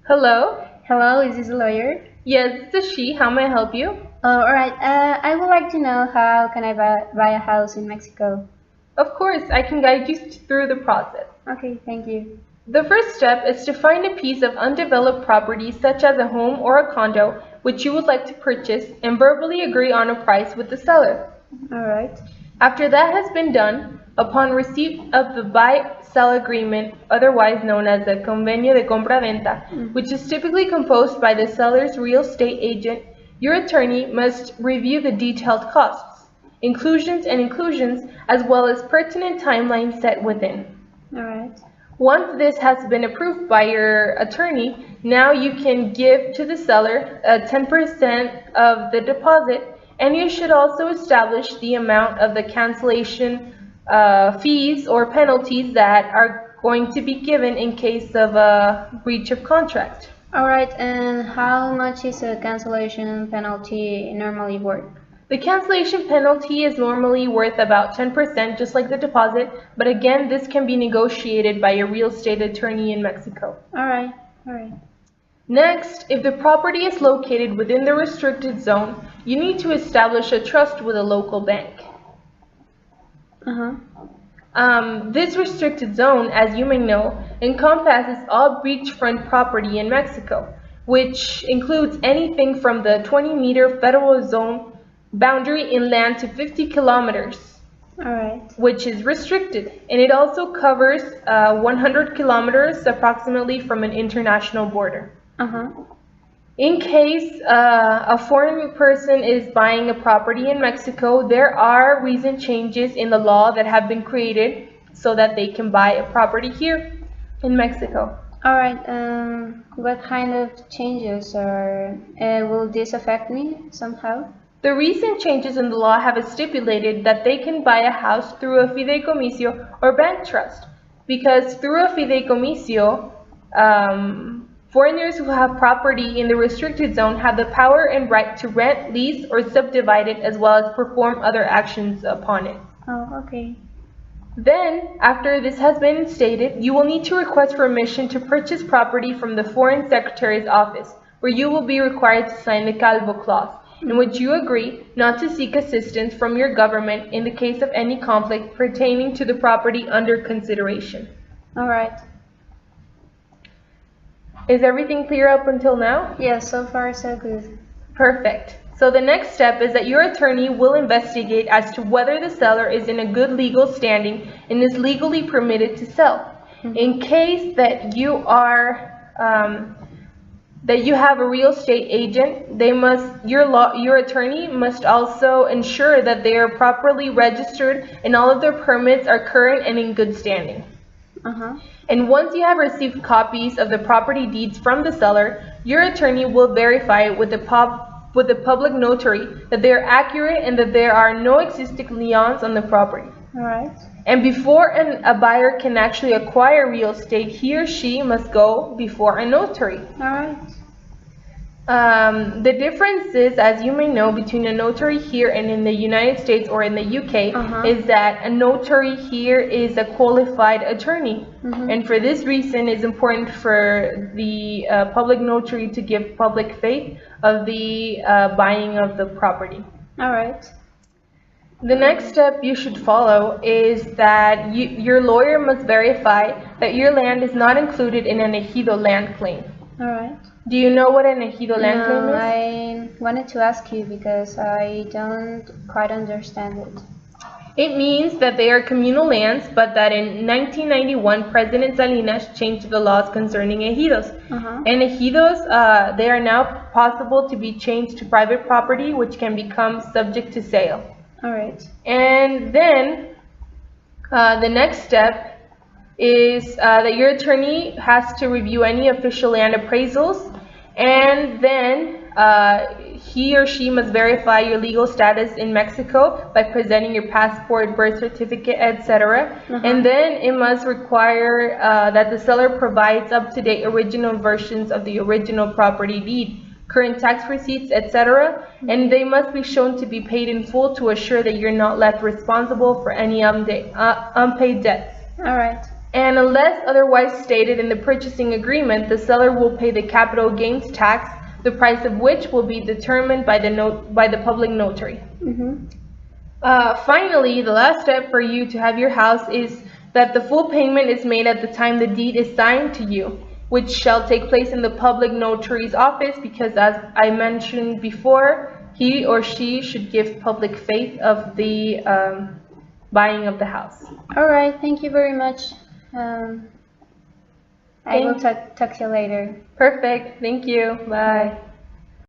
Hello? Hello, is this a lawyer? Yes, this is she. How may I help you? Oh, alright. I would like to know how can I buy a house in Mexico? Of course, I can guide you through the process. Okay, thank you. The first step is to find a piece of undeveloped property such as a home or a condo which you would like to purchase and verbally agree on a price with the seller. Alright. After that has been done, upon receipt of the buy-sell agreement, otherwise known as the Convenio de Compra-Venta, which is typically composed by the seller's real estate agent, your attorney must review the detailed costs, inclusions, as well as pertinent timelines set within. Alright. Once this has been approved by your attorney, now you can give to the seller 10% of the deposit, and you should also establish the amount of the cancellation fees or penalties that are going to be given in case of a breach of contract. Alright, and how much is a cancellation penalty normally worth? The cancellation penalty is normally worth about 10%, just like the deposit, but again, this can be negotiated by a real estate attorney in Mexico. Alright. Next, if the property is located within the restricted zone, you need to establish a trust with a local bank. This restricted zone, as you may know, encompasses all beachfront property in Mexico, which includes anything from the 20-meter federal zone boundary inland to 50 kilometers, Alright. which is restricted, and it also covers 100 kilometers approximately from an international border. In case a foreign person is buying a property in Mexico, there are recent changes in the law that have been created so that they can buy a property here in Mexico. Alright, what kind of changes will this affect me somehow? The recent changes in the law have stipulated that they can buy a house through a fideicomiso or bank trust, because through a fideicomiso, foreigners who have property in the restricted zone have the power and right to rent, lease, or subdivide it, as well as perform other actions upon it. Oh, okay. Then, after this has been stated, you will need to request permission to purchase property from the Foreign Secretary's office, where you will be required to sign the Calvo Clause, in which you agree not to seek assistance from your government in the case of any conflict pertaining to the property under consideration. Alright. Is everything clear up until now? Yes, so far so good. Perfect. So the next step is that your attorney will investigate as to whether the seller is in a good legal standing and is legally permitted to sell. In case that you have a real estate agent, your attorney must also ensure that they are properly registered and all of their permits are current and in good standing. And once you have received copies of the property deeds from the seller, your attorney will verify with the public notary that they are accurate and that there are no existing liens on the property. Alright. And before a buyer can actually acquire real estate, he or she must go before a notary. Alright. The difference is, as you may know, between a notary here and in the United States or in the UK is that a notary here is a qualified attorney. And for this reason, it's important for the public notary to give public faith of the buying of the property. Alright. The next step you should follow is that your lawyer must verify that your land is not included in an ejido land claim. Alright. Do you know what an ejido land claim is? I wanted to ask you because I don't quite understand it. It means that they are communal lands, but that in 1991, President Salinas changed the laws concerning ejidos. And ejidos, they are now possible to be changed to private property, which can become subject to sale. Alright. And then the next step is that your attorney has to review any official land appraisals, and then he or she must verify your legal status in Mexico by presenting your passport, birth certificate, etc. And then it must require that the seller provides up-to-date original versions of the original property deed, current tax receipts, etc. And they must be shown to be paid in full to assure that you're not left responsible for any unpaid debts. Alright. And unless otherwise stated in the purchasing agreement, the seller will pay the capital gains tax, the price of which will be determined by the public notary. Finally, the last step for you to have your house is that the full payment is made at the time the deed is signed to you, which shall take place in the public notary's office because, as I mentioned before, he or she should give public faith of the buying of the house. All right, thank you very much. I will talk to you later. Perfect. Thank you. Bye.